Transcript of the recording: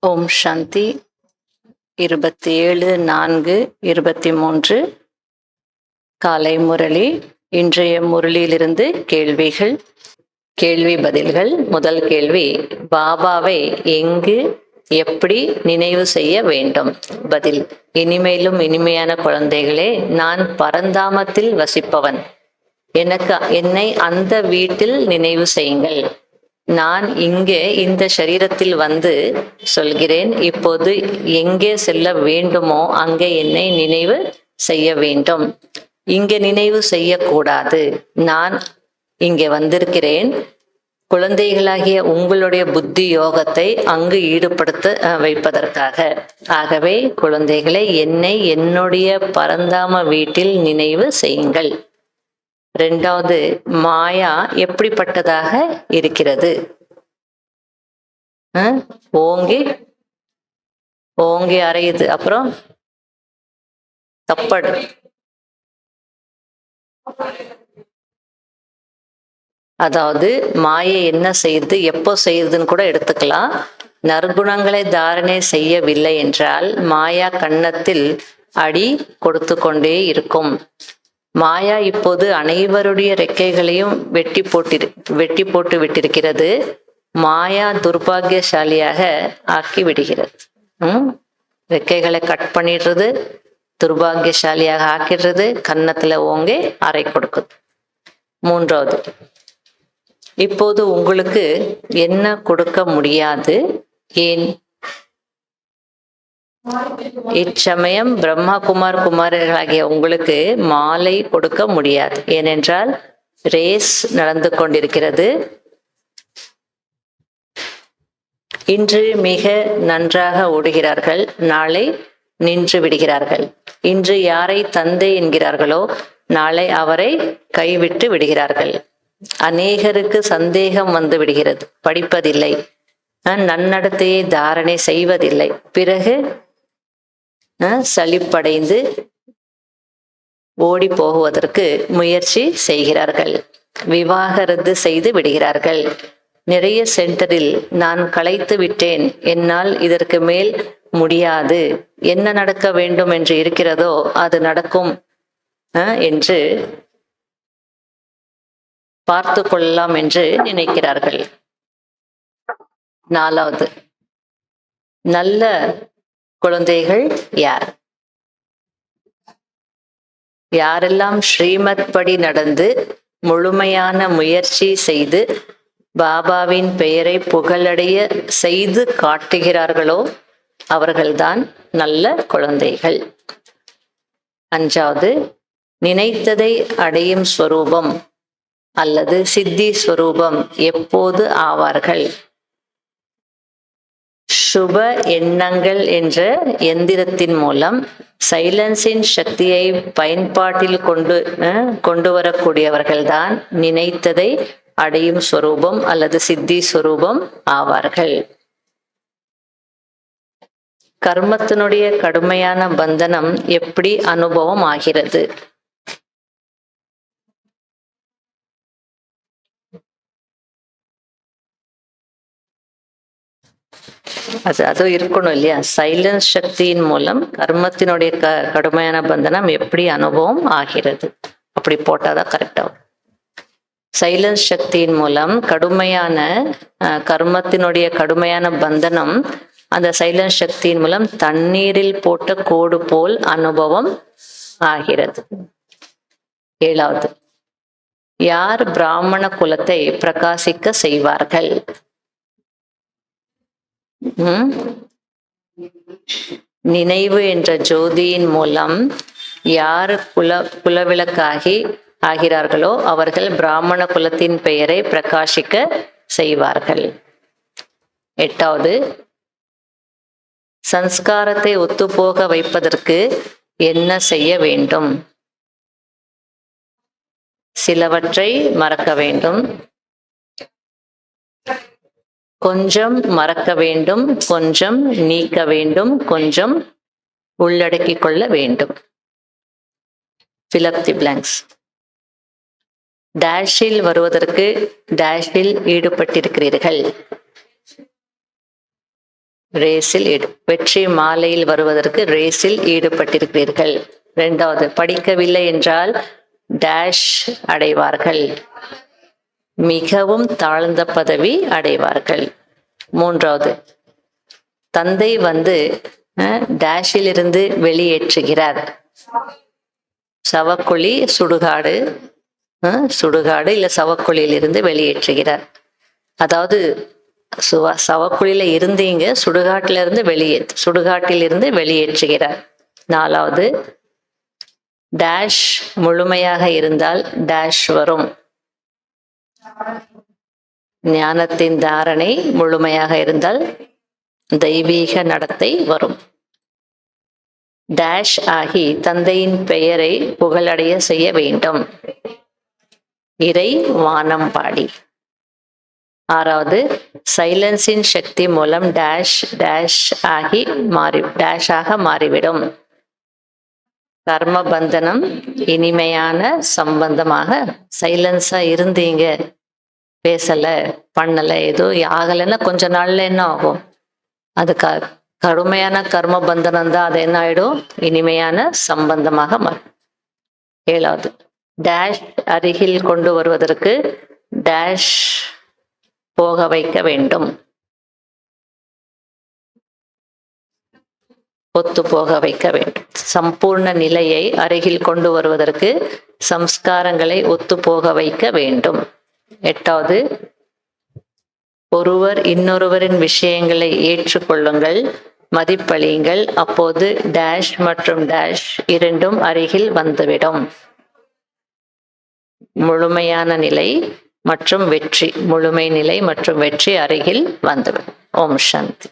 ஓம் சாந்தி. 27/4/23 காலை முரளி. இன்றைய முரளியிலிருந்து கேள்விகள், கேள்வி பதில்கள். முதல் கேள்வி: பாபாவை எங்கு எப்படி நினைவு செய்ய வேண்டும்? பதில்: இனிமேலும் இனிமையான குழந்தைகளே, நான் பரந்தாமத்தில் வசிப்பவன். என்னை அந்த வீட்டில் நினைவு செய்யுங்கள். நான் இங்கே இந்த சரீரத்தில் வந்து சொல்கிறேன். இப்போது எங்கே செல்ல வேண்டுமோ அங்கே என்னை நினைவு செய்ய வேண்டும். இங்கே நினைவு செய்யக்கூடாது. நான் இங்கே வந்திருக்கிறேன் குழந்தைகளாகிய உங்களுடைய புத்தி யோகத்தை அங்கு ஈடுபடுத்த வைப்பதற்காக. ஆகவே குழந்தைகளை, என்னை என்னுடைய பரந்தாம வீட்டில் நினைவு செய்யுங்கள். இரண்டாவது, மாயா எப்படிப்பட்டதாக இருக்கிறது? ஓங்கி ஓங்கி அறையுது, அப்புறம் தப்படு. அதாவது மாயை என்ன செய்யுது, எப்போ செய்யுதுன்னு கூட எடுத்துக்கலாம். நற்குணங்களை தாரணை செய்யவில்லை என்றால் மாயா கன்னத்தில் அடி கொடுத்து கொண்டே இருக்கும். மாயா இப்போது அனைவருடைய ரெக்கைகளையும் வெட்டி போட்டு விட்டிருக்கிறது. மாயா துர்பாகியசாலியாக ஆக்கி விடுகிறது. ரெக்கைகளை கட் பண்ணிடுறது, துர்பாகியசாலியாக ஆக்கிடுறது, கன்னத்துல ஓங்கி அறை கொடுக்குது. மூன்றாவது, இப்போது உங்களுக்கு என்ன கொடுக்க முடியாது. ஏன்? இச்சமயம் பிரம்மா குமாரர்களாகிய உங்களுக்கு மாலை கொடுக்க முடியாது. ஏனென்றால் ரேஸ் நடந்து கொண்டிருக்கிறது. இன்று மிக நன்றாக ஓடுகிறார்கள், நாளை நின்று விடுகிறார்கள். இன்று யாரை தந்தை என்கிறார்களோ நாளை அவரை கைவிட்டு விடுகிறார்கள். அநேகருக்கு சந்தேகம் வந்து விடுகிறது, படிப்பதில்லை, நன்னடத்தையை தாரணை செய்வதில்லை. பிறகு சலிப்படைந்து ஓடி போகுவதற்கு முயற்சி செய்கிறார்கள், விவாகரத்து செய்து விடுகிறார்கள். நிறைய சென்டரில் நான் களைத்து விட்டேன், என்னால் இதற்கு மேல் முடியாது, என்ன நடக்க வேண்டும் என்று இருக்கிறதோ அது நடக்கும் என்று பார்த்து கொள்ளலாம் என்று நினைக்கிறார்கள். நாலாவது, நல்ல குழந்தைகள் யார்? யாரெல்லாம் ஸ்ரீமத் படி நடந்து முழுமையான முயற்சி செய்து பாபாவின் பெயரை புகழடைய செய்து காட்டுகிறார்களோ அவர்கள்தான் நல்ல குழந்தைகள். அஞ்சாவது, நினைத்ததை அடையும் ஸ்வரூபம் அல்லது சித்தி ஸ்வரூபம் எப்போது ஆவார்கள்? சுப எண்ணங்கள் என்ற எந்திரத்தின் மூலம் சைலன்ஸின் சக்தியை பயன்பாட்டில் கொண்டு வரக்கூடியவர்கள்தான் நினைத்ததை அடையும் ஸ்வரூபம் அல்லது சித்தி ஸ்வரூபம் ஆவார்கள். கர்மத்தினுடைய கடுமையான பந்தனம் எப்படி அனுபவம் ஆகிறது? அது இருக்கணும் இல்லையா? சைலன்ஸ் சக்தியின் மூலம் கர்மத்தினுடைய கடுமையான பந்தனம் எப்படி அனுபவம் ஆகிறது, அப்படி போட்டாதான் கரெக்டாகும். சைலன்ஸ் சக்தியின் மூலம் கடுமையான கர்மத்தினுடைய கடுமையான பந்தனம் அந்த சைலன்ஸ் சக்தியின் மூலம் தண்ணீரில் போட்ட கோடு போல் அனுபவம் ஆகிறது. ஏழாவது, யார் பிராமண குலத்தை பிரகாசிக்க செய்வார்கள்? நினைவு என்ற ஜோதியின் மூலம் யார் குலவிளக்காகி ஆகிறார்களோ அவர்கள் பிராமண குலத்தின் பெயரை பிரகாசிக்க செய்வார்கள். எட்டாவது, சன்ஸ்காரத்தை ஒத்துப்போக வைப்பதற்கு என்ன செய்ய வேண்டும்? சிலவற்றை மறக்க வேண்டும், கொஞ்சம் மறக்க வேண்டும், கொஞ்சம் நீக்க வேண்டும், கொஞ்சம் உள்ளடக்கிக் கொள்ள வேண்டும். fill up the blanks. டேஷில் வருவதற்கு டேஷில் ஈடுபட்டிருக்கிறீர்கள். ரேஸில் வெற்றி மாலையில் வருவதற்கு ரேஸில் ஈடுபட்டிருக்கிறீர்கள். இரண்டாவது, படிக்கவில்லை என்றால் டேஷ் அடைவார்கள். மிகவும் தாழ்ந்த பதவி அடைவார்கள். மூன்றாவது, தந்தை வந்து டேஷில் இருந்து வெளியேற்றுகிறார். சவக்குழி, சுடுகாடு, சுடுகாடு இல்ல சவக்குழியில் இருந்து வெளியேற்றுகிறார். அதாவது சவக்குழியில இருந்தீங்க, சுடுகாட்டில் இருந்து வெளியேற்றுகிறார். நாலாவது, டேஷ் முழுமையாக இருந்தால் டேஷ் வரும். ஞானத்தின் தாரணை முழுமையாக இருந்தால் தெய்வீக நடத்தை வரும். டேஷ் ஆகி தந்தையின் பெயரை புகழடைய செய்ய வேண்டும். இறை வானம் பாடி. ஆறாவது, சைலன்ஸின் சக்தி மூலம் டேஷ் ஆக மாறிவிடும். கர்ம பந்தனம் இனிமையான சம்பந்தமாக. சைலன்ஸா இருந்தீங்க, பேசல பண்ணல, ஏதோ ஆகலைன்னா கொஞ்ச நாள்ல என்ன ஆகும்? அது கடுமையான கர்ம பந்தனம் தான். அது என்ன ஆயிடும்? இனிமையான சம்பந்தமாக மாறும். ஏழாவது, டேஷ் அருகில் கொண்டு வருவதற்கு டேஷ் போக வைக்க வேண்டும். ஒத்து போக வைக்க வேண்டும். சம்பூர்ண நிலையை அருகில் கொண்டு வருவதற்கு சம்ஸ்காரங்களை ஒத்து போக வைக்க வேண்டும். எட்டாவது, ஒருவர் இன்னொருவரின் விஷயங்களை ஏற்றுக்கொள்ளுங்கள், மதிப்பளியுங்கள். அப்போது டேஷ் மற்றும் டேஷ் இரண்டும் அருகில் வந்துவிடும். முழுமையான நிலை மற்றும் வெற்றி, முழுமை நிலை மற்றும் வெற்றி அருகில் வந்துவிடும். ஓம் சாந்தி.